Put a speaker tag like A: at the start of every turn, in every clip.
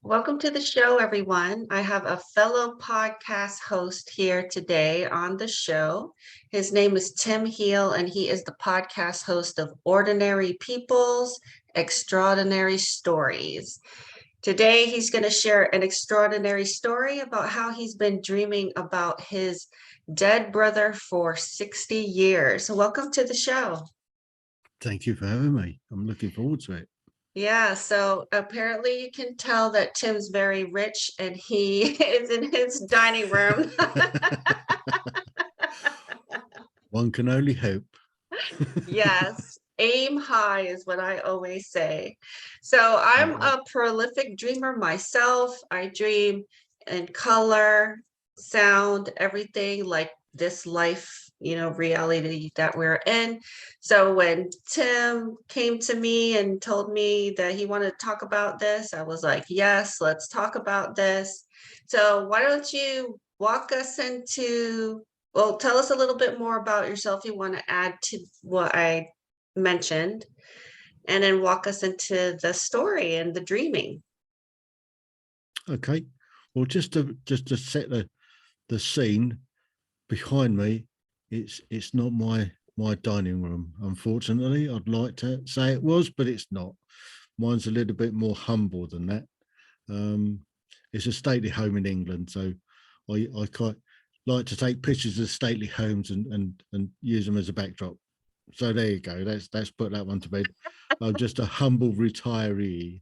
A: Welcome to the show, everyone. I have a fellow podcast host here today on the show. His name is Tim Heale, and he is the podcast host of Ordinary People's Extraordinary Stories. Today, he's going to share an extraordinary story about how he's been dreaming about his dead brother for 60 years. Welcome to the show.
B: Thank you for having me. I'm looking forward to it.
A: Yeah, so apparently you can tell that Tim's very rich and he is in his dining room.
B: One can only hope.
A: Yes, aim high is what I always say. So I'm a prolific dreamer myself. I dream in color, sound, everything like this life, reality that we're in. So when Tim came to me and told me that he wanted to talk about this, I was like, yes, let's talk about this. So why don't you walk us into well, tell us a little bit more about yourself you want to add to what I mentioned, and then walk us into the story and the dreaming.
B: Okay. Well, just to set the scene behind me, it's not my dining room. Unfortunately, I'd like to say it was, but it's not. Mine's a little bit more humble than that. It's a stately home in England, so I quite like to take pictures of stately homes and use them as a backdrop. So there you go. Let's put that one to bed. I'm just a humble retiree.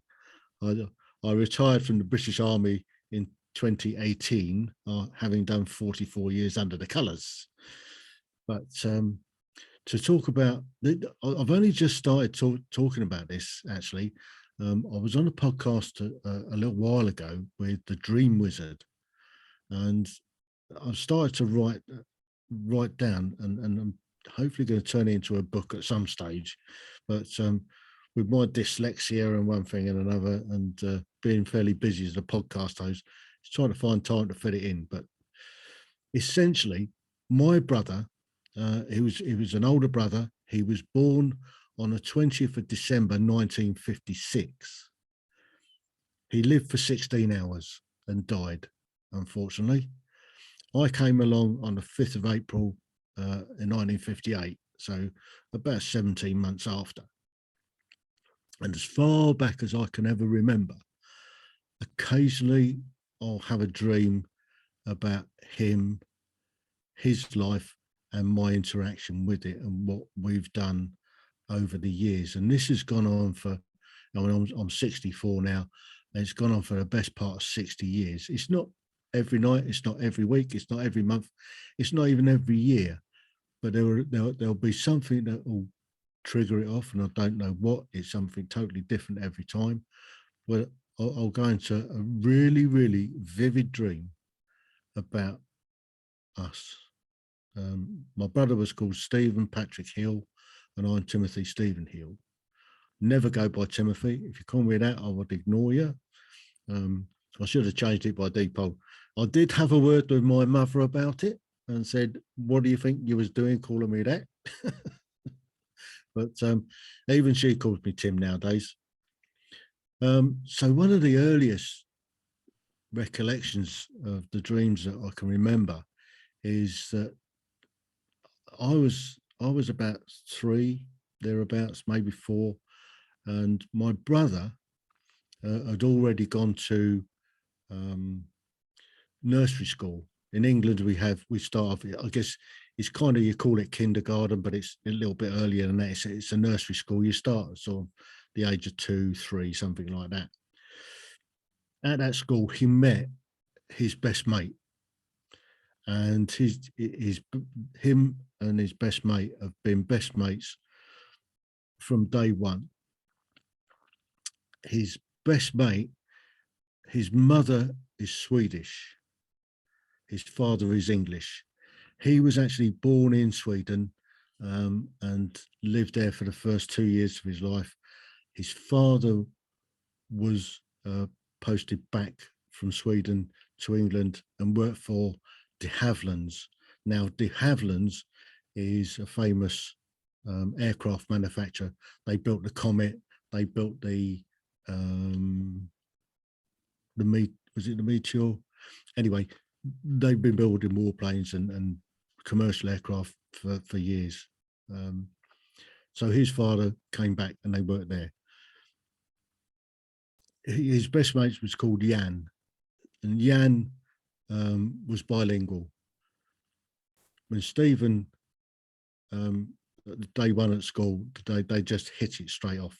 B: I, I retired from the British Army in 2018, having done 44 years under the colours. But to talk about, I've only just started talking about this, actually. I was on a podcast a little while ago with the Dream Wizard, and I've started to write down, and I'm hopefully going to turn it into a book at some stage. But with my dyslexia and one thing and another, and being fairly busy as a podcast host, it's trying to find time to fit it in. But essentially, my brother, he was an older brother. He was born on the 20th of December 1956. He lived for 16 hours and died, unfortunately. I came along on the 5th of April in 1958, so about 17 months after. And as far back as I can ever remember, occasionally I'll have a dream about him, his life, and my interaction with it and what we've done over the years. And this has gone on for, I'm 64 now, and it's gone on for the best part of 60 years. It's not every night, it's not every week, it's not every month, it's not even every year, but there'll be something that will trigger it off, and I don't know what. It's something totally different every time, but I'll go into a really, really vivid dream about us. My brother was called Stephen Patrick Heale, and I'm Timothy Stephen Heale. Never go by Timothy. If you call me that, I would ignore you. I should have changed it by default. I did have a word with my mother about it and said, what do you think you was doing calling me that? But even she calls me Tim nowadays. So one of the earliest recollections of the dreams that I can remember is that I was about 3, thereabouts, maybe 4, and my brother had already gone to nursery school. In England, we start off, I guess it's kind of, you call it kindergarten, but it's a little bit earlier than that. It's a nursery school. You start at sort of the age of 2, 3, something like that. At that school, he met his best mate, and him and his best mate have been best mates from day one. His best mate, his mother is Swedish, his father is English. He was actually born in Sweden and lived there for the first 2 years of his life. His father was posted back from Sweden to England and worked for de Havilland's. Now, de Havilland's is a famous aircraft manufacturer. They built the Comet, they built the was it the Meteor? Anyway, they've been building warplanes and commercial aircraft for years. So his father came back and they worked there. His best mate was called Jan, and Jan was bilingual. When Stephen, day one at school, they just hit it straight off.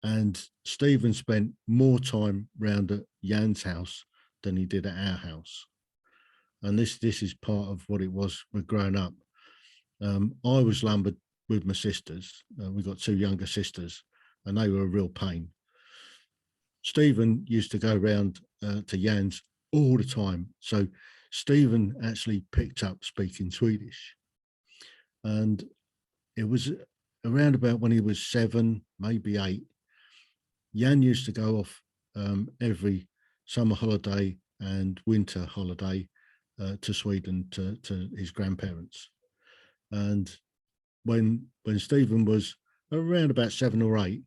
B: And Stephen spent more time round at Jan's house than he did at our house. And this is part of what it was with growing up. I was lumbered with my sisters. We got two younger sisters, and they were a real pain. Stephen used to go around to Jan's all the time. So Stephen actually picked up speaking Swedish. And it was around about when he was 7, maybe 8, Jan used to go off every summer holiday and winter holiday to Sweden to his grandparents. And when Stephen was around about 7 or 8,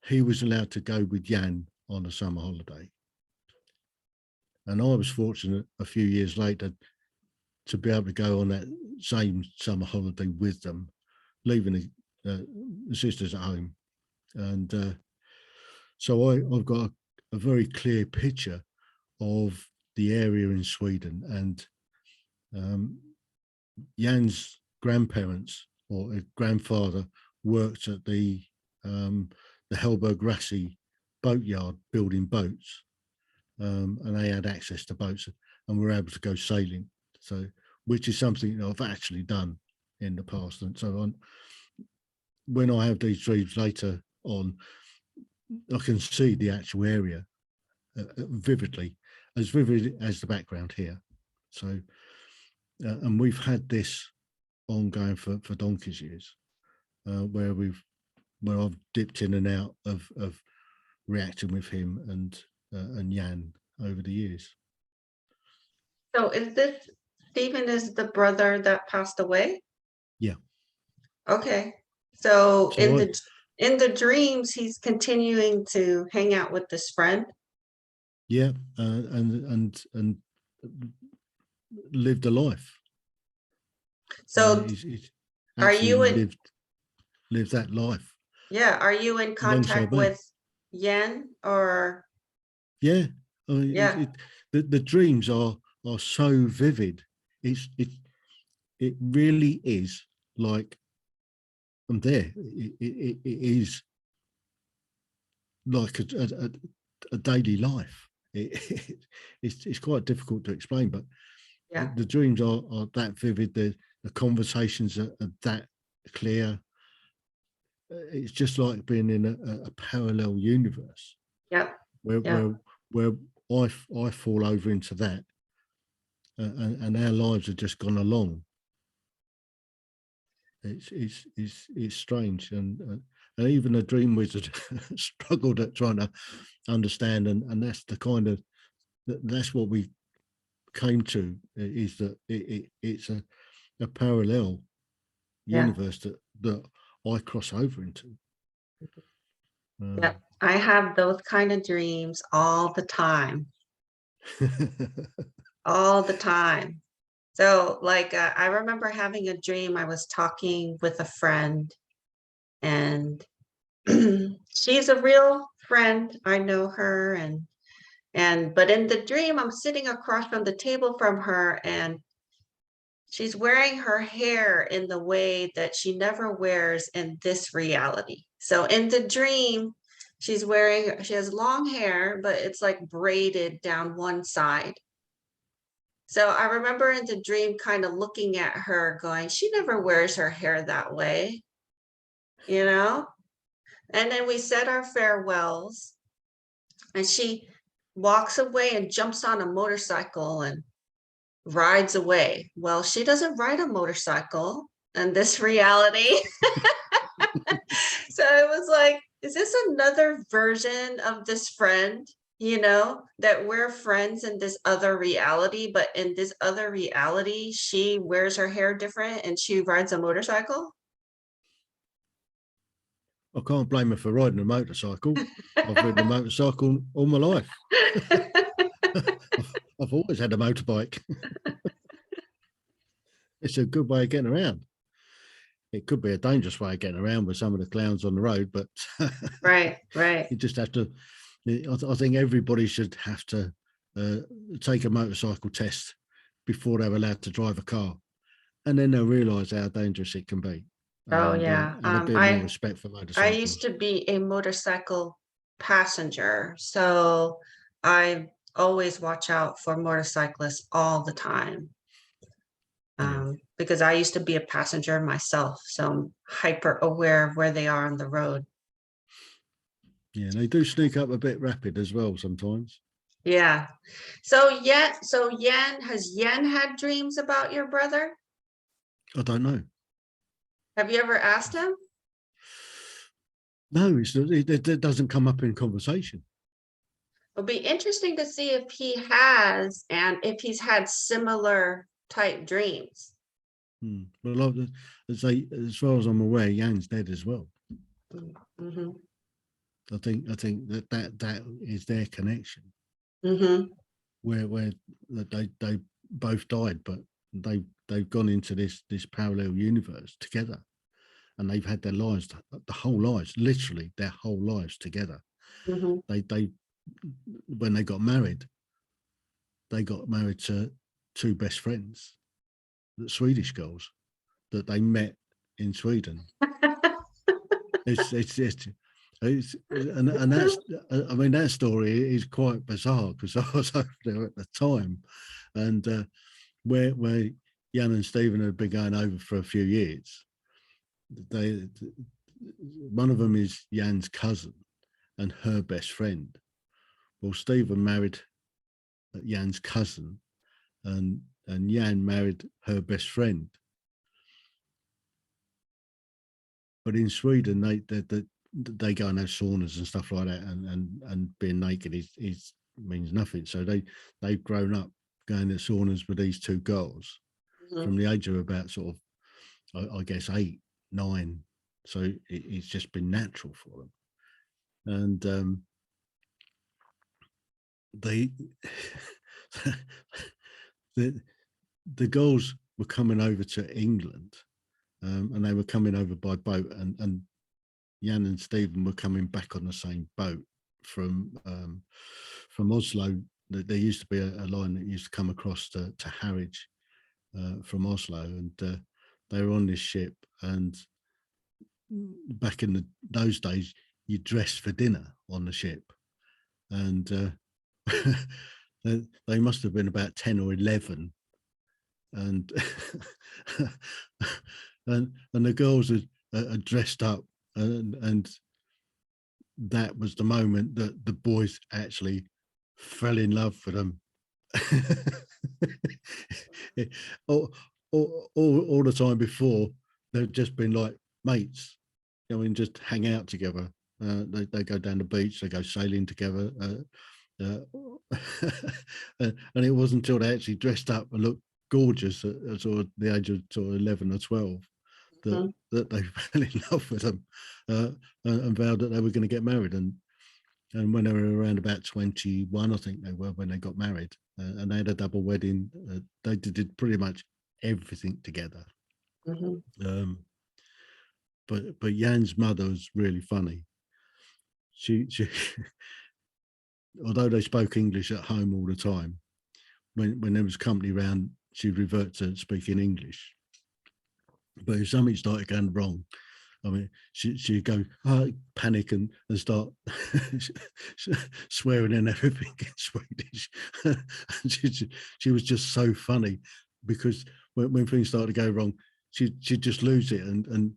B: he was allowed to go with Jan on a summer holiday. And I was fortunate a few years later to be able to go on that same summer holiday with them, leaving the sisters at home. And so I've got a very clear picture of the area in Sweden. And Jan's grandparents or grandfather worked at the Hellberg-Rassy boatyard building boats, and they had access to boats and were able to go sailing. So, which is something I've actually done in the past. And so when I have these dreams later on, I can see the actual area vividly, as vivid as the background here. So, and we've had this ongoing for donkey's years, where I've dipped in and out of reacting with him and Jan over the years.
A: So is this Stephen is the brother that passed away?
B: Yeah.
A: Okay. So
B: So
A: in the dreams, he's continuing to hang out with this friend.
B: yeah, and lived a life.
A: So
B: He's
A: are
B: actually
A: you in,
B: lived that life
A: yeah, are you in
B: alongside
A: contact
B: me.
A: with Yen or?
B: Yeah, I mean,
A: Yeah.
B: the dreams are so vivid. It really is like I'm there. It is like a daily life. It's quite difficult to explain, but
A: Yeah.
B: the dreams are that vivid. The conversations are that clear. It's just like being in a parallel universe.
A: Yep.
B: where
A: Yeah.
B: where I fall over into that, and our lives have just gone along. It's strange, and even a dream wizard struggled at trying to understand, and that's the kind of that's what we came to, is that it's a parallel
A: Yeah.
B: universe that I cross over into.
A: Yeah. I have those kind of dreams all the time. All the time. So like I remember having a dream. I was talking with a friend, and she's a real friend. I know her, and but in the dream I'm sitting across from the table from her, and she's wearing her hair in the way that she never wears in this reality. So in the dream, she has long hair, but it's like braided down one side. So I remember in the dream kind of looking at her going, she never wears her hair that way, you know? And then we said our farewells, and she walks away and jumps on a motorcycle and rides away. Well, she doesn't ride a motorcycle in this reality. So it was like, is this another version of this friend? That we're friends in this other reality, but in this other reality, she wears her hair different and she rides a motorcycle.
B: I can't blame her for riding a motorcycle. I've ridden a motorcycle all my life. I've always had a motorbike. It's a good way of getting around. It could be a dangerous way of getting around with some of the clowns on the road, but
A: Right, right.
B: you just have to. I think everybody should have to take a motorcycle test before they're allowed to drive a car, and then they'll realise how dangerous it can be,
A: Oh
B: and
A: yeah.
B: a bit more respect for
A: I used
B: motorcycles.
A: to be a motorcycle passenger, so I always watch out for motorcyclists all the time.
B: Yeah,
A: Because I used to be a passenger myself, so I'm hyper aware of where they are on the road.
B: yeah, they do sneak up a bit rapid as well sometimes.
A: Yeah. So Yen, has Yen had dreams about your brother?
B: I don't know.
A: Have you ever asked him?
B: No, it doesn't come up in conversation.
A: It'll be interesting to see if he has and if he's had similar type dreams.
B: But like, as far as I'm aware, Jan's dead as well.
A: Mm-hmm.
B: I think that is their connection,
A: Mm-hmm.
B: where they both died, but they've gone into this parallel universe together, and they've had their lives, the whole lives, literally their whole lives together.
A: Mm-hmm.
B: They when they got married to two best friends, the Swedish girls that they met in Sweden. And that's, I mean, that story is quite bizarre because I was over there at the time, and where Jan and Stephen had been going over for a few years. They One of them is Jan's cousin and her best friend. Well, Stephen married Jan's cousin, and Jan married her best friend. But in Sweden, they go and have saunas and stuff like that, and being naked is means nothing. So they've grown up going to saunas with these two girls
A: Mm-hmm.
B: from the age of about sort of, I guess, 8, 9. So it's just been natural for them, and they the the girls were coming over to England, and they were coming over by boat, and Jan and Stephen were coming back on the same boat from Oslo. There used to be a line that used to come across to Harwich from Oslo, and they were on this ship. And back in those days, you dressed for dinner on the ship, and they must have been about 10 or 11, and and the girls had dressed up, and that was the moment that the boys actually fell in love with them. all the time before, they've just been like mates. I mean, just hang out together. They go down the beach, they go sailing together. And it wasn't until they actually dressed up and looked gorgeous at sort of the age of sort of 11 or 12
A: Mm-hmm.
B: that they fell in love with them, and vowed that they were going to get married. And when they were around about 21, I think they were, when they got married, and they had a double wedding. They did pretty much everything together.
A: Mm-hmm.
B: Um, but Jan's mother was really funny. She although they spoke English at home all the time, when there was company around, she'd revert to speaking English. But if something started going wrong, I mean, she'd go, panic, and start swearing and everything in Swedish. She was just so funny, because when things started to go wrong, she'd just lose it and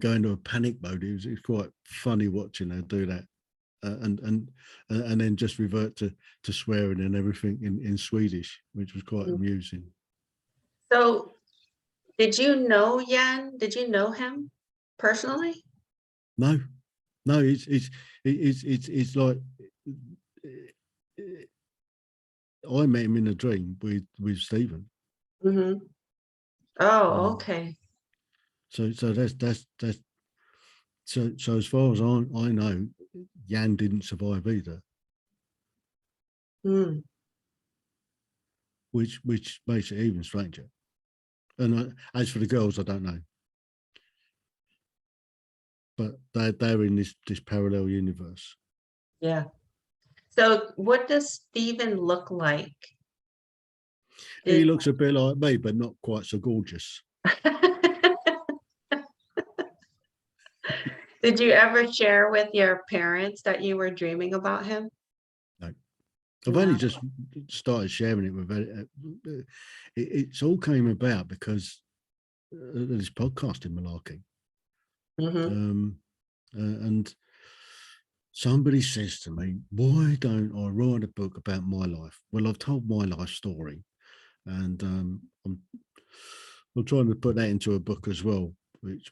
B: go into a panic mode. It was quite funny watching her do that. And then just revert to swearing and everything in Swedish, which was quite amusing.
A: So, did you know Yen? Did you know him personally?
B: No, no, it's like, I met him in a dream with Stephen.
A: Mm-hmm. Oh,
B: Um,
A: okay.
B: so that's So as far as I know, Jan didn't survive either,
A: Hmm.
B: which makes it even stranger. And as for the girls, I don't know, but they're in this parallel universe.
A: Yeah. So what does Stephen look like?
B: He
A: Did
B: looks a bit like me, but not quite so gorgeous.
A: did you ever share with your parents that you were dreaming about him?
B: No, I've only
A: No.
B: just started sharing it with it's all came about because of this podcasting malarkey.
A: Mm-hmm.
B: And somebody says to me, why don't I write a book about my life? Well, I've told my life story, and I'm trying to put that into a book as well, which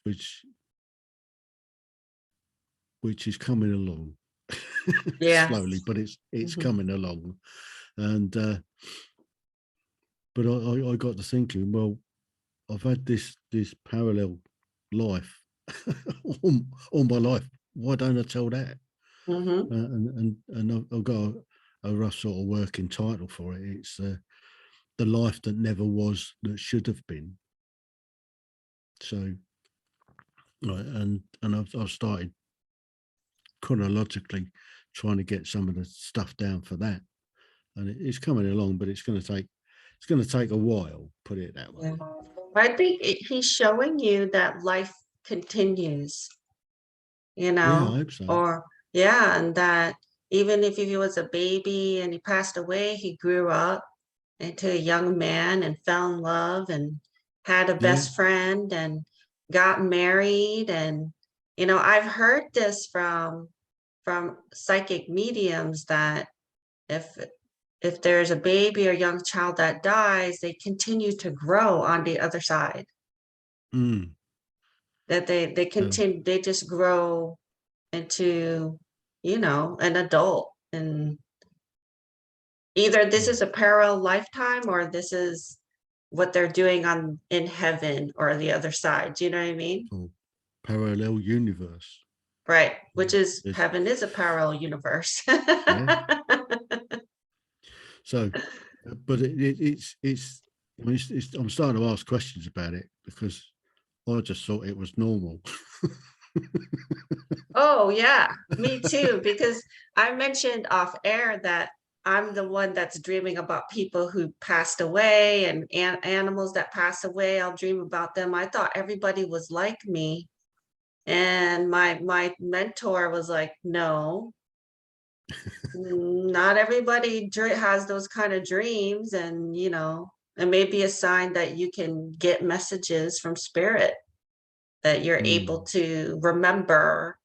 B: is coming along slowly,
A: Yes.
B: but it's
A: Mhm.
B: coming along. And but I got to thinking, well, I've had this parallel life all my life. Why don't I tell that?
A: Mhm.
B: And I've got a rough sort of working title for it. It's the life that never was, that should have been. So, right, and I've started chronologically trying to get some of the stuff down for that, and it's coming along, but it's going to take a while. Put it that way.
A: Yeah. I think he's showing you that life continues, you
B: Yeah, I
A: know,
B: hope so.
A: or yeah, and that even if he was a baby and he passed away, he grew up into a young man and fell in love and had a
B: Yeah.
A: best friend and got married. And I've heard this from psychic mediums that if if there's a baby or young child that dies, they continue to grow on the other side.
B: Mm.
A: That they
B: So,
A: continue, they just grow into, an adult. And either this
B: yeah.
A: is a parallel lifetime or this is what they're doing on in heaven or the other side. Do you know what I mean?
B: Oh, parallel universe.
A: Right. Which is
B: It's,
A: heaven is a parallel universe.
B: yeah. So, but it's. I mean, I'm starting to ask questions about it because I just thought it was normal.
A: Oh, yeah, me too, because I mentioned off air that I'm the one that's dreaming about people who passed away and animals that pass away. I'll dream about them. I thought everybody was like me. And my mentor was like, no, not everybody has those kind of dreams. And, it may be a sign that you can get messages from spirit that you're able
B: Mm,
A: to remember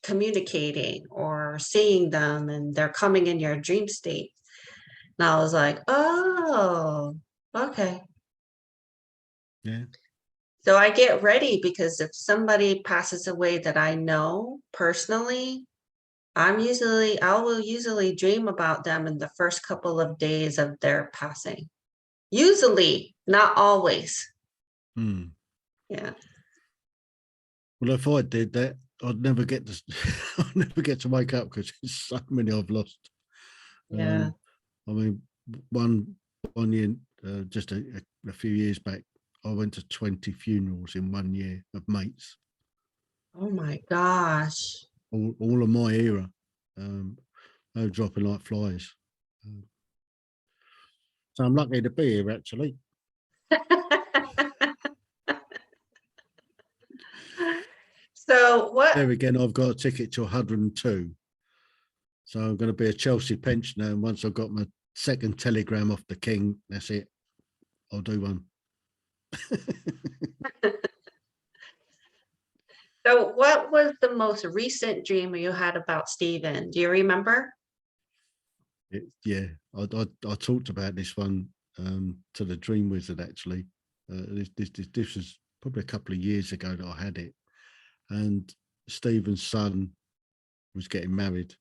A: communicating or seeing them and they're coming in your dream state. And I was like, oh, okay.
B: yeah.
A: So I get ready because if somebody passes away that I know personally, I will usually dream about them in the first couple of days of their passing. Usually, not always.
B: Mm.
A: Yeah.
B: Well, if I did that, I'd never get to. I'd never get to wake up because there's so many I've lost.
A: Yeah.
B: I mean, one one year, just a few years back, I went to 20 funerals in 1 year of mates,
A: Oh my gosh.
B: all of my era. Um, they were dropping like flies. Um, so I'm lucky to be here, actually.
A: So what
B: There again, I've got a ticket to 102. So I'm going to be a Chelsea pensioner. And once I've got my second telegram off the King, that's it. I'll do one.
A: So what was the most recent dream you had about Stephen? Do you remember?
B: Yeah, I talked about this one to the Dream Wizard actually. This was probably a couple of years ago that I had it, and Stephen's son was getting married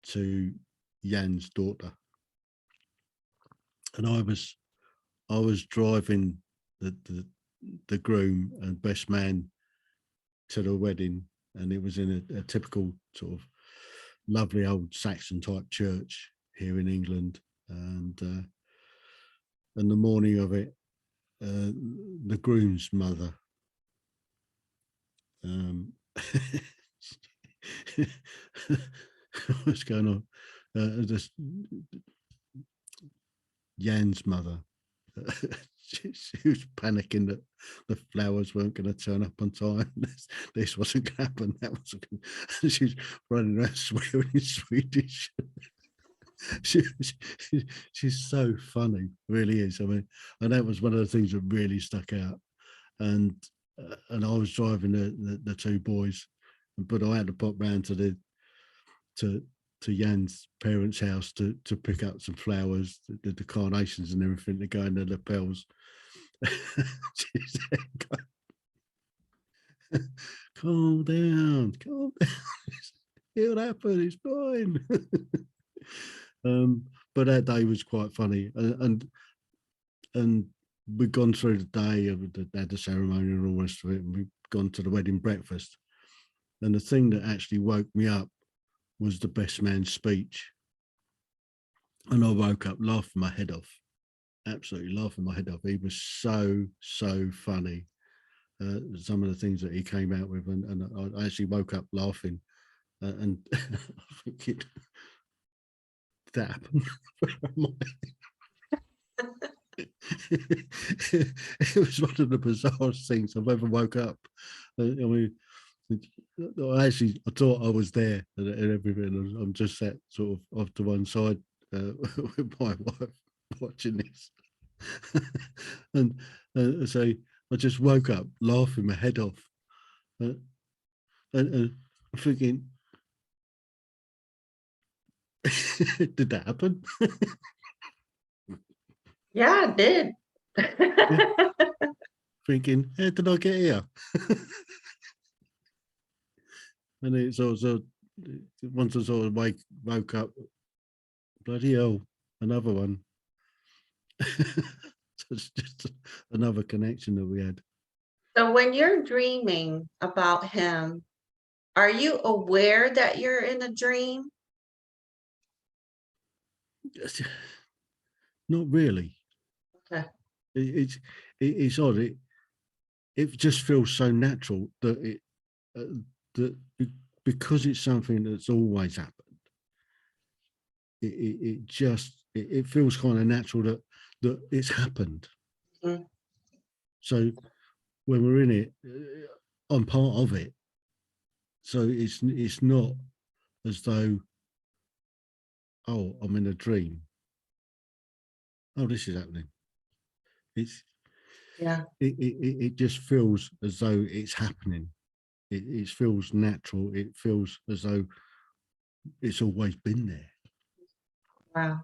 B: to Jan's daughter, and I was driving the groom and best man to the wedding, and it was in a typical sort of lovely old Saxon type church here in England. And the morning of it, the groom's mother, what's going on? Just Jan's mother. She was panicking that the flowers weren't going to turn up on time. This wasn't going to happen. That wasn't going to. She's running around swearing in Swedish. She's so funny, really is. I mean, and that was one of the things that really stuck out. And I was driving the two boys, but I had to pop round to Jan's parents' house to pick up some flowers, the carnations and everything to go in the lapels. She said, calm down. It'll happen, it's fine. But that day was quite funny. And we'd gone through the day, had the ceremony and all the rest of it, and we'd gone to the wedding breakfast. And the thing that actually woke me up was the best man's speech. And I woke up laughing my head off, absolutely laughing my head off. He was so funny. Some of the things that he came out with, and I actually woke up laughing. And I think that happened. It was one of the bizarrest things I've ever woke up. I mean, I thought I was there and everything. I'm just sat sort of off to one side with my wife watching this. And so I just woke up laughing my head off. And I'm thinking, did that happen?
A: Yeah, it did.
B: Thinking, how did I get here? And it's also, once I sort of woke up, bloody hell, another one. So it's just another connection that we had.
A: So when you're dreaming about him, are you aware that you're in a dream?
B: Not really.
A: Okay.
B: It's odd. It just feels so natural that that because it's something that's always happened. It feels kind of natural that it's happened.
A: Mm.
B: So when we're in it, I'm part of it. So it's not as though, oh, I'm in a dream. Oh, this is happening. It just feels as though it's happening. It feels natural. It feels as though it's always been there.
A: Wow.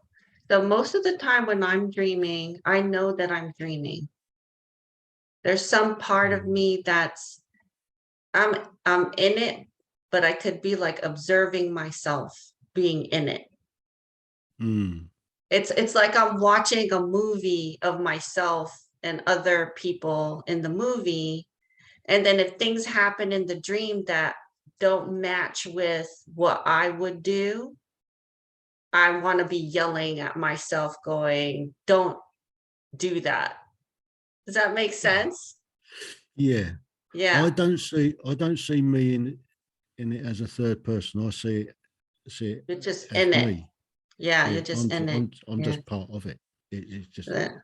A: So most of the time when I'm dreaming, I know that I'm dreaming. There's some part of me that's I'm in it, but I could be like observing myself being in it.
B: Mm.
A: It's like I'm watching a movie of myself and other people in the movie. And then if things happen in the dream that don't match with what I would do, I want to be yelling at myself going, don't do that. Does that make sense?
B: Yeah.
A: Yeah.
B: I don't see me in it as a third person. I see it
A: You're just
B: as
A: in it.
B: me.
A: Yeah,
B: Yeah,
A: you're just in it.
B: I'm
A: Yeah.
B: just part of it. It's just
A: Yeah.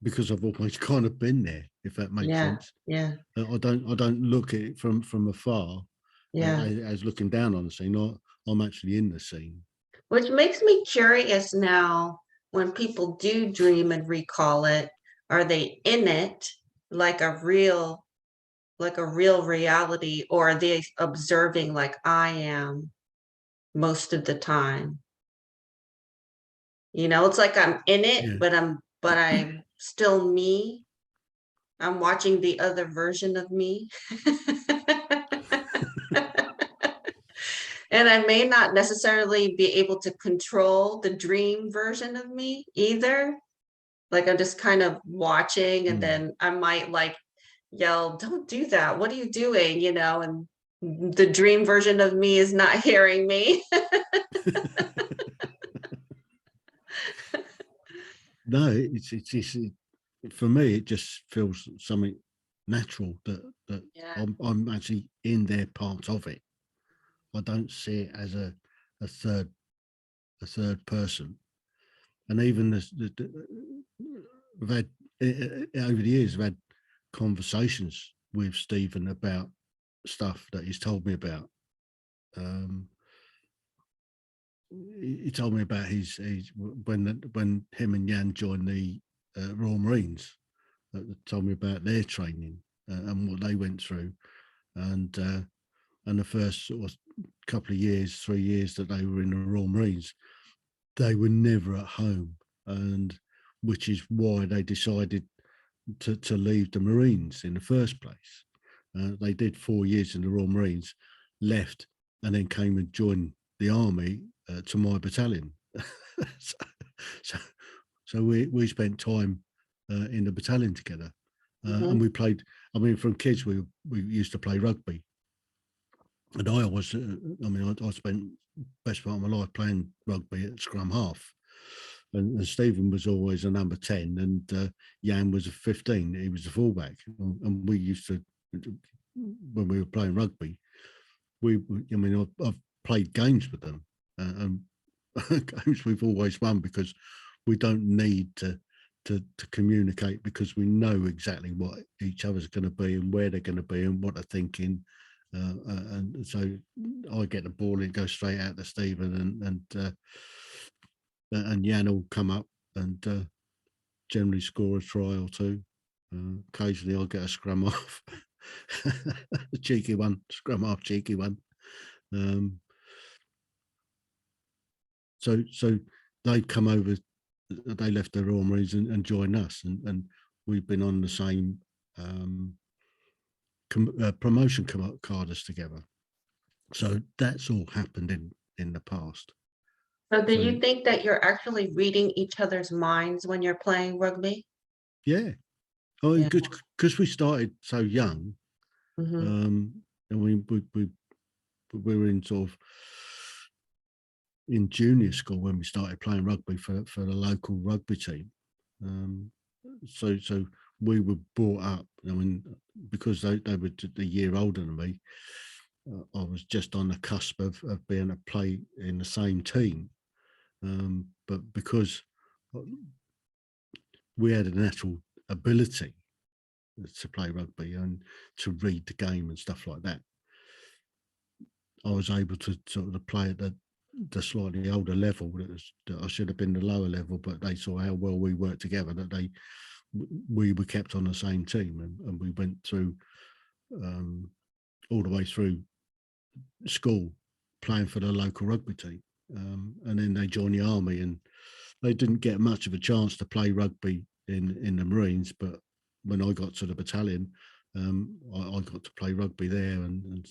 B: because I've always kind of been there, if that makes
A: Yeah.
B: sense.
A: Yeah.
B: I don't look at it from afar
A: Yeah.
B: as looking down on the scene. I'm actually in the scene.
A: Which makes me curious now when people do dream and recall it, are they in it like a real reality, or are they observing like I am most of the time? You know, it's like I'm in it,
B: Yeah.
A: but I'm still me. I'm watching the other version of me. And I may not necessarily be able to control the dream version of me either. Like I'm just kind of watching, and
B: Mm.
A: then I might like, yell, "Don't do that. What are you doing?" And the dream version of me is not hearing me.
B: No, for me, it just feels something natural that
A: Yeah.
B: I'm actually in their part of it. I don't see it as a third a third person. And even we've had over the years, I've had conversations with Stephen about stuff that he's told me about. Um, he told me about his when him and Jan joined the Royal Marines. Told me about their training and what they went through, and the first sort of couple of years, 3 years that they were in the Royal Marines, they were never at home, and which is why they decided to leave the Marines in the first place. They did 4 years in the Royal Marines, left, and then came and joined the army to my battalion. so, so, so we spent time in the battalion together, and
A: Mhm.
B: we played. I mean, from kids, we used to play rugby, and I always, I mean, I spent best part of my life playing rugby at scrum half. And Stephen was always a number 10, and Jan was a 15. He was a fullback. And we used to, when we were playing rugby, I mean, I've played games with them, and games we've always won because we don't need to communicate, because we know exactly what each other's going to be and where they're going to be and what they're thinking. And so I get the ball and it goes straight out to Stephen, and Jan will come up and generally score a try or two. Occasionally I'll get a scrum off, a cheeky one, scrum off, cheeky one. So they've come over, they left the Royal Marines and joined us, and we've been on the same promotion cadres together. So that's all happened in the past.
A: So do
B: So
A: you think that you're actually reading each other's minds when you're playing rugby?
B: yeah, I mean,
A: Yeah.
B: because we started so young,
A: Mhm.
B: and we were in sort of in junior school when we started playing rugby for the local rugby team. Um, so we were brought up. I mean, because they were a year older than me, I was just on the cusp of being able to play in the same team. But because we had a natural ability to play rugby and to read the game and stuff like that, I was able to sort of play at the slightly older level that I should have been the lower level, but they saw how well we worked together, that we were kept on the same team, and we went through all the way through school playing for the local rugby team. And then they joined the army, and they didn't get much of a chance to play rugby in the Marines, but when I got to the battalion, I got to play rugby there, and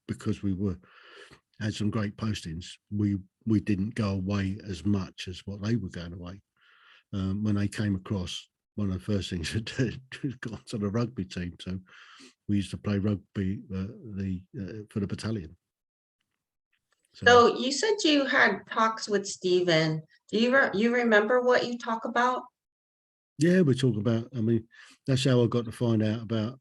B: because we had some great postings, we didn't go away as much as what they were going away. When they came across, one of the first things to do was go to the rugby team. So we used to play rugby for the battalion. So
A: So you said you had talks with Steven. Do you remember what you talk about?
B: yeah, we talk about. I mean, that's how I got to find out about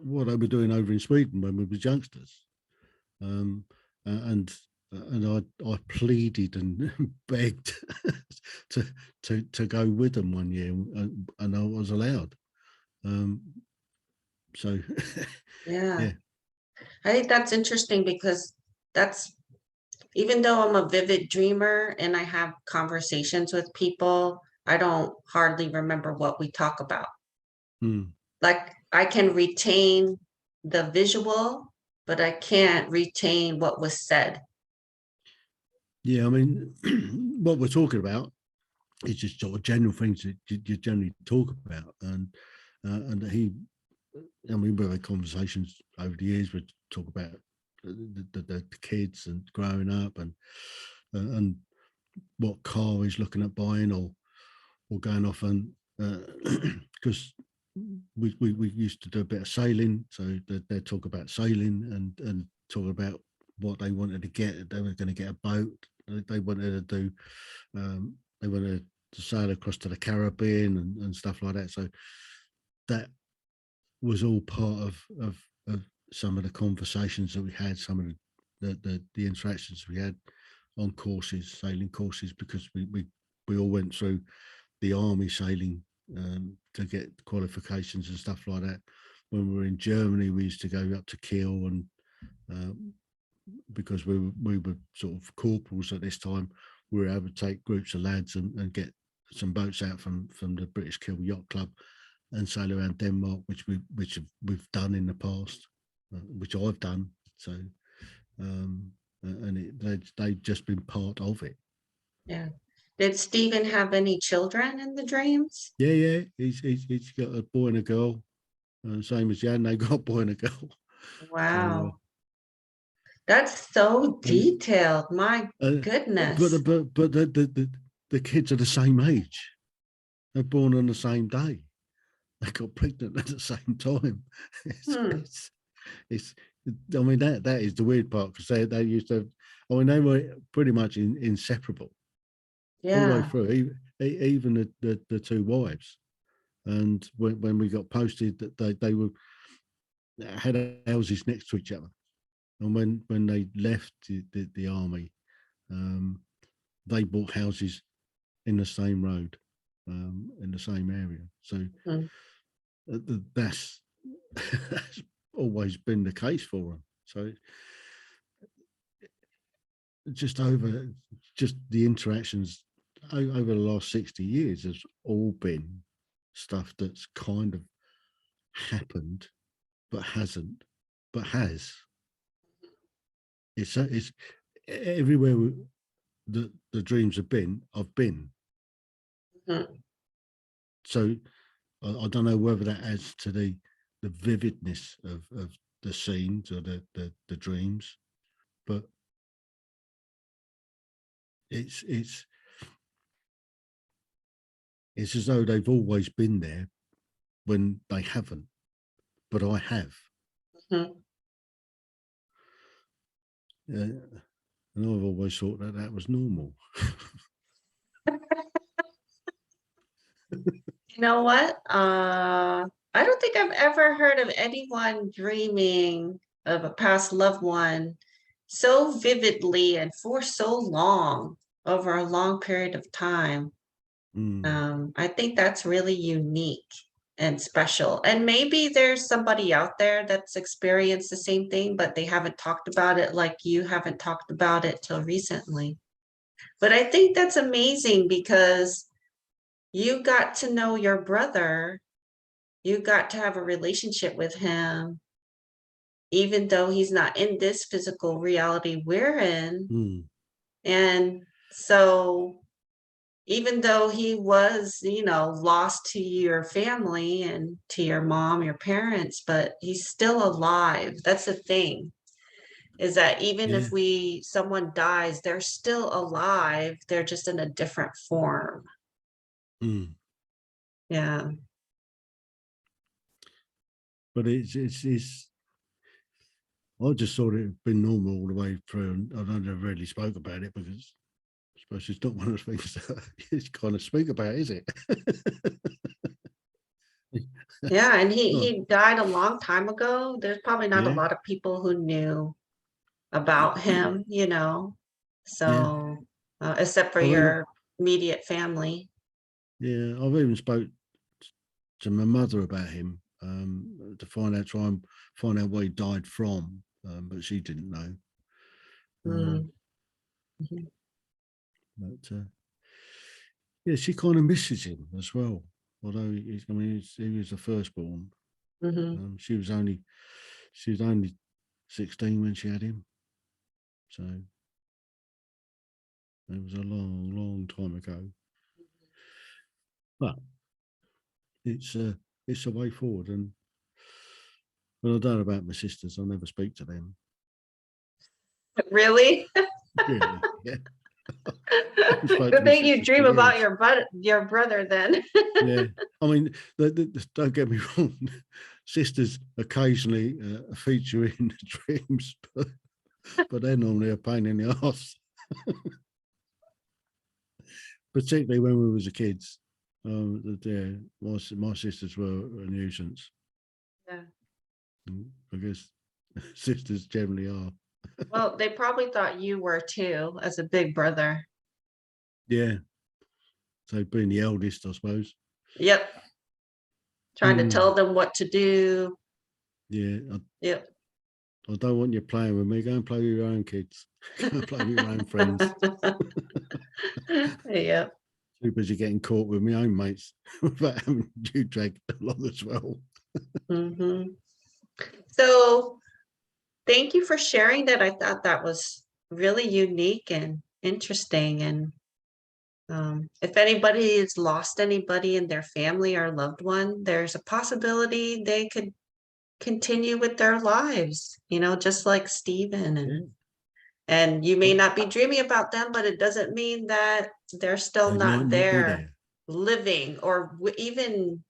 B: what they were doing over in Sweden when we were youngsters. Um, and I pleaded and begged to go with them one year, and I was allowed. Um, so
A: Yeah,
B: yeah,
A: I think that's interesting because that's even though I'm a vivid dreamer and I have conversations with people, I don't hardly remember what we talk about.
B: mm,
A: Like I can retain the visual, but I can't retain what was said.
B: yeah. I mean, what we're talking about is just sort of general things that you generally talk about, and he, I mean, we've had conversations over the years. We talk about the kids and growing up, and what car he's looking at buying, or going off on because we used to do a bit of sailing, so they'd talk about sailing and talk about what they wanted to get. They were going to get a boat. They wanted to do. They wanted to sail across to the Caribbean and stuff like that. So that was all part of some of the conversations that we had, some of the interactions we had on courses, sailing courses, because we all went through the army sailing to get qualifications and stuff like that. When we were in Germany, we used to go up to Kiel, and because we were sort of corporals at this time, we were able to take groups of lads and get some boats out from the British Kiel Yacht Club and sail around Denmark, which we've done in the past, which I've done. So, and they've just been part of it.
A: Yeah. Did Stephen have any children in the dreams?
B: Yeah. He's got a boy and a girl, same as Jan. They got a boy and a girl.
A: Wow. That's so detailed. My
B: But
A: goodness.
B: the kids are the same age. They're born on the same day. They got pregnant at the same time. It's I mean, that is the weird part, because they used to, I mean, they were pretty much inseparable all the way
A: Yeah.
B: through, even the two wives. And when we got posted, that they were had houses next to each other. And when they left the army, they bought houses in the same road, in the same area. So that's always been the case for them. So just the interactions over the last 60 years has all been stuff that's kind of happened, but hasn't, but has. It's everywhere the dreams have been, I've been. So I don't know whether that adds to the vividness of the scenes or the dreams, but it's as though they've always been there when they haven't, but I have. And I've always thought that was normal.
A: You know what? I don't think I've ever heard of anyone dreaming of a past loved one so vividly and for so long, over a long period of time. I think that's really unique and special. And maybe there's somebody out there that's experienced the same thing, but they haven't talked about it like you haven't talked about it till recently. But I think that's amazing, because you got to know your brother, you got to have a relationship with him, even though he's not in this physical reality we're in. And so even though he was, lost to your family and to your mom, your parents, but he's still alive. That's the thing, is that even if someone dies, they're still alive. They're just in a different form. Yeah.
B: But it's I just thought it had been normal all the way through, and I never really spoke about it, because I suppose it's not one of the things that you kind of speak about, is it?
A: Yeah, and he died a long time ago. There's probably not a
B: Yeah.
A: lot of people who knew about him, so except for your immediate family.
B: Yeah, I've even spoke to my mother about him, to try and find out where he died from, but she didn't know. But yeah, she kind of misses him as well. Although he was the firstborn. She was only 16 when she had him, so it was a long time ago. But it's a way forward, and well, I don't know about my sisters. I never speak to them.
A: Really?
B: Really? Yeah. Spoke to
A: Good
B: my
A: thing you
B: sisters for
A: dream about
B: years.
A: your brother then.
B: Yeah, I mean, don't get me wrong. Sisters occasionally feature in the dreams, but they're normally a pain in the ass, particularly when we was a kids. Yeah, my sisters were a nuisance.
A: Yeah.
B: I guess sisters generally are.
A: Well, they probably thought you were too, as a big brother.
B: Yeah, so being the eldest, I suppose.
A: Yep. Trying to
B: Hmm.
A: tell them what to do.
B: Yeah,
A: Yep.
B: I don't want you playing with me. Go and play with your own kids. Go and play with your own friends.
A: Yep.
B: Too busy getting caught with my own mates without having you dragged along as well.
A: Hmm. So thank you for sharing that. I thought that was really unique and interesting. And if anybody has lost anybody in their family or loved one, there's a possibility they could continue with their lives, just like Stephen.
B: Yeah,
A: And you may not be dreaming about them, but it doesn't mean that they're still
B: they might
A: not
B: not be
A: there
B: there.
A: living or even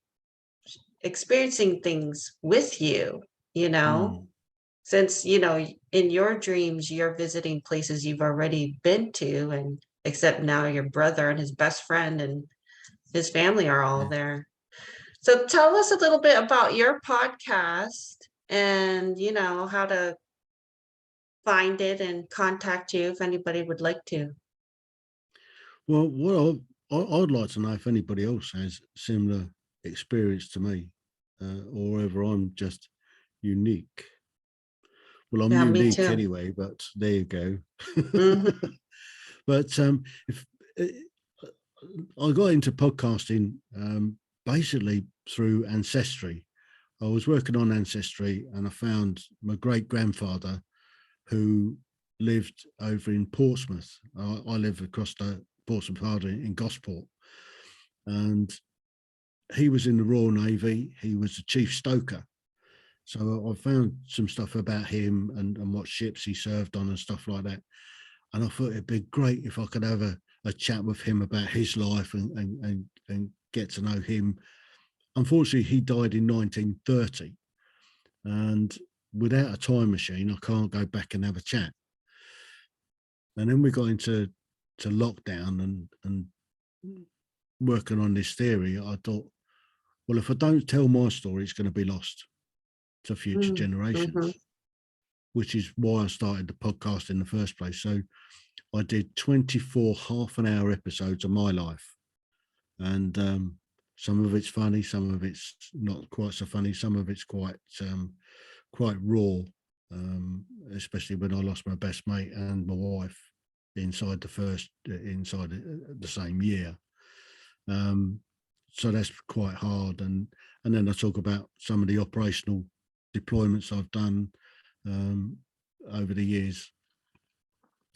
A: experiencing things with you, you know,
B: Mm,
A: since, in your dreams, you're visiting places you've already been to, and except now your brother and his best friend and his family are all
B: yeah.
A: there. So tell us a little bit about your podcast and, how to find it and contact you if anybody would like to.
B: Well, I'd like to know if anybody else has similar experience to me, or whether I'm just unique. Well, I'm
A: Yeah, me
B: unique
A: too.
B: anyway, but there you go.
A: Hmm.
B: But if I got into podcasting basically through Ancestry. I was working on Ancestry and I found my great grandfather who lived over in Portsmouth. I live across the Portsmouth Harbour in Gosport. And he was in the Royal Navy. He was a chief stoker. So I found some stuff about him and what ships he served on and stuff like that. And I thought it'd be great if I could have a chat with him about his life and get to know him. Unfortunately, he died in 1930. And without a time machine, I can't go back and have a chat. And then we got into lockdown and working on this theory. I thought, well, if I don't tell my story, it's going to be lost to future
A: Mm-hmm.
B: generations, which is why I started the podcast in the first place. So I did 24 half an hour episodes of my life. And some of it's funny, some of it's not quite so funny, some of it's quite raw, especially when I lost my best mate and my wife inside the same year. Um, so that's quite hard. And then I talk about some of the operational deployments I've done um, over the years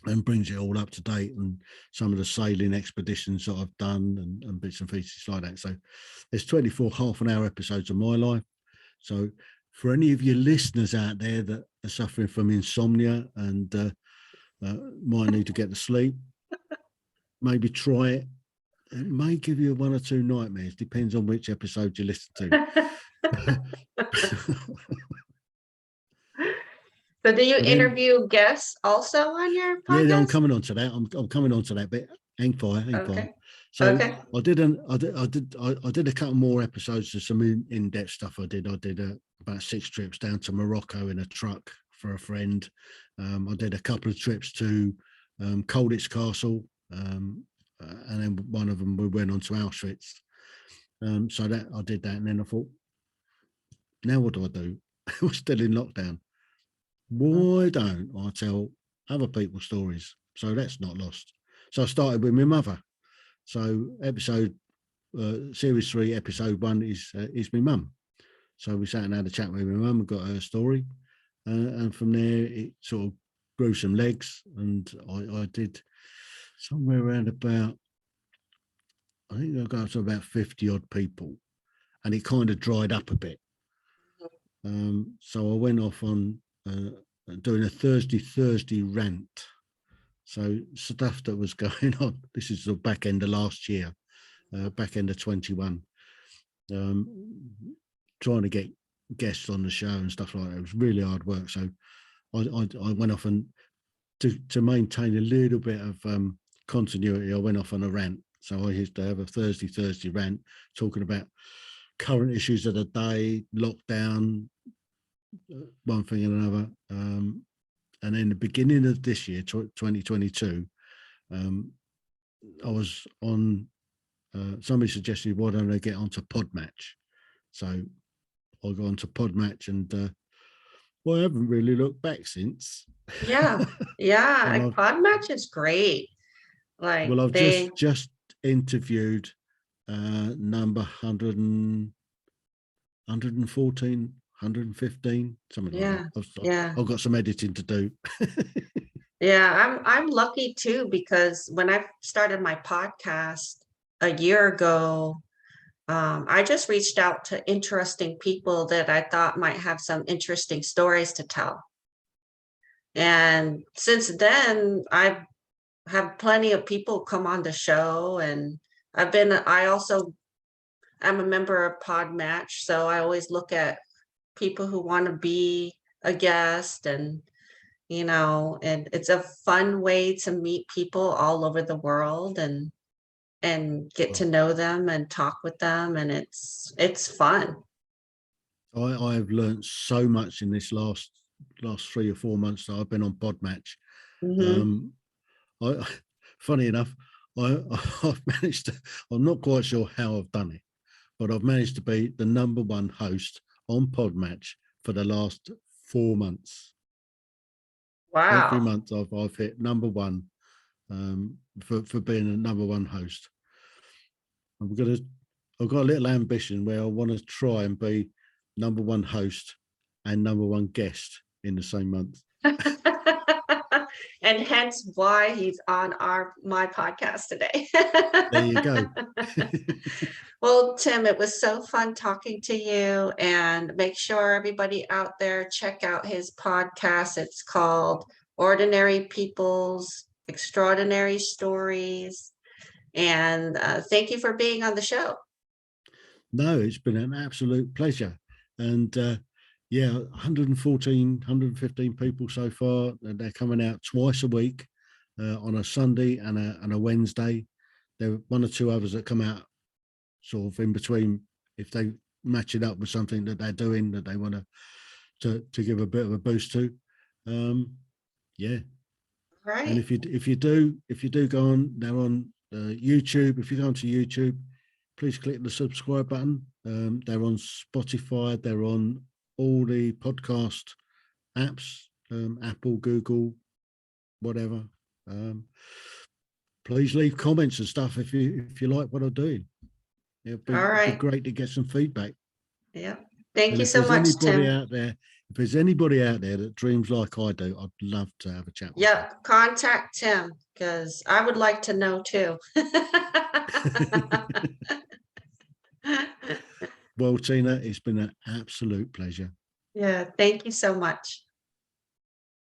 B: and brings it all up to date and some of the sailing expeditions that I've done and bits and pieces like that. So there's 24 half an hour episodes of my life. So for any of your listeners out there that are suffering from insomnia and might need to get to sleep, maybe try it. It may give you one or two nightmares, depends on which episode you listen to.
A: So do you
B: But then,
A: interview guests also on your
B: yeah, I'm
A: podcast?
B: coming on to that. I'm coming on to that bit. Hang fire, hang fire.
A: Okay.
B: So
A: Okay.
B: I did a couple more episodes of some in-depth stuff. I did about 6 trips down to Morocco in a truck for a friend. I did a couple of trips to Colditz Castle, and then one of them we went on to Auschwitz. So that I did that, and then I thought, now what do? We're still in lockdown. Why
A: Mhm.
B: don't I tell other people's stories? So that's not lost. So I started with my mother. So series 3, episode 1 is my mum. So we sat and had a chat with my mum and got her story, and from there it sort of grew some legs, and I did somewhere around about, I think I got up to about 50 odd people, and it kind of dried up a bit. So I went off on doing a Thursday rant So stuff that was going on. This is the back end of last year, back end of 21. Trying to get guests on the show and stuff like that. It was really hard work. So I went off, and to maintain a little bit of continuity, I went off on a rant. So I used to have a Thursday rant talking about current issues of the day, lockdown, one thing and another. And in the beginning of this year, 2022, I was on, somebody suggested, why don't I get onto Podmatch? So I got onto Podmatch, and well, I haven't really looked back since.
A: Yeah, yeah,
B: And
A: like Podmatch is great. Like
B: I've
A: they,
B: just interviewed number 100 114, 115, something like that.
A: yeah, yeah,
B: I've got some editing to do.
A: yeah. I'm lucky too, because when I started my podcast a year ago, I just reached out to interesting people that I thought might have some interesting stories to tell. And since then, I've have plenty of people come on the show, and I also am a member of Podmatch, so I always look at people who want to be a guest, and it's a fun way to meet people all over the world and get to
B: Well,
A: know them and talk with them, and it's fun.
B: I've learned so much in this last 3 or 4 months that I've been on Podmatch.
A: Hmm.
B: Um, I, funny enough, I've managed to. I'm not quite sure how I've done it, but I've managed to be the number one host on Podmatch for the last 4 months. Every
A: Wow.
B: month I've hit number one, for being a number one host. I've got a little ambition where I want to try and be number one host and number one guest in the same month.
A: And hence why he's on my podcast today.
B: There you go.
A: Well, Tim, it was so fun talking to you, and make sure everybody out there check out his podcast. It's called Ordinary People's Extraordinary Stories. And thank you for being on the show.
B: No, it's been an absolute pleasure. And yeah, 114, 115 people so far. And they're coming out twice a week, on a Sunday and a Wednesday. There are one or two others that come out sort of in between, if they match it up with something that they're doing that they want to give a bit of a boost to. Yeah. And
A: Right.
B: if you do go on, they're on YouTube. If you go onto YouTube, please click the subscribe button. They're on Spotify. They're on all the podcast apps, Apple, Google, whatever. Um, please leave comments and stuff if you like what I'm doing.
A: All
B: It'd be
A: right.
B: great to get some feedback.
A: Yeah. Thank
B: And
A: you
B: if
A: so
B: there's
A: much,
B: anybody
A: Tim.
B: out there, if there's anybody out there that dreams like I do, I'd love to have a chat with
A: Yep. Contact Tim, because I would like to know too.
B: them. Well, Tina, it's been an absolute pleasure.
A: Yeah. Thank you so much.